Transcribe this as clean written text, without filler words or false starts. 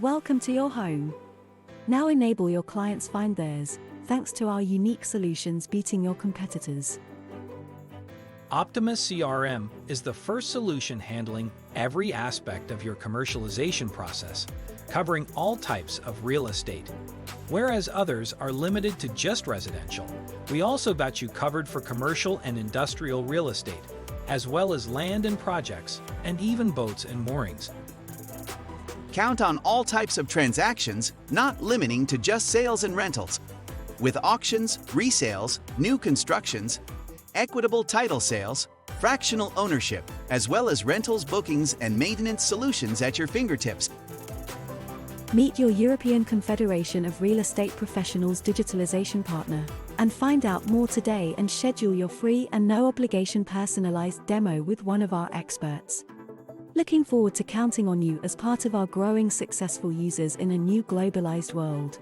Welcome to your home. Now enable your clients find theirs, thanks to our unique solutions beating your competitors. Optima-CRM is the first solution handling every aspect of your commercialization process, covering all types of real estate. Whereas others are limited to just residential, we also got you covered for commercial and industrial real estate, as well as land and projects, and even boats and moorings. Count on all types of transactions, not limiting to just sales and rentals. With auctions, resales, new constructions, equitable title sales, fractional ownership, as well as rentals, bookings, and maintenance solutions at your fingertips. Meet your European Confederation of Real Estate Professionals digitalisation partner, and find out more today and schedule your free and no-obligation personalized demo with one of our experts. Looking forward to counting on you as part of our growing successful users in a new globalized world.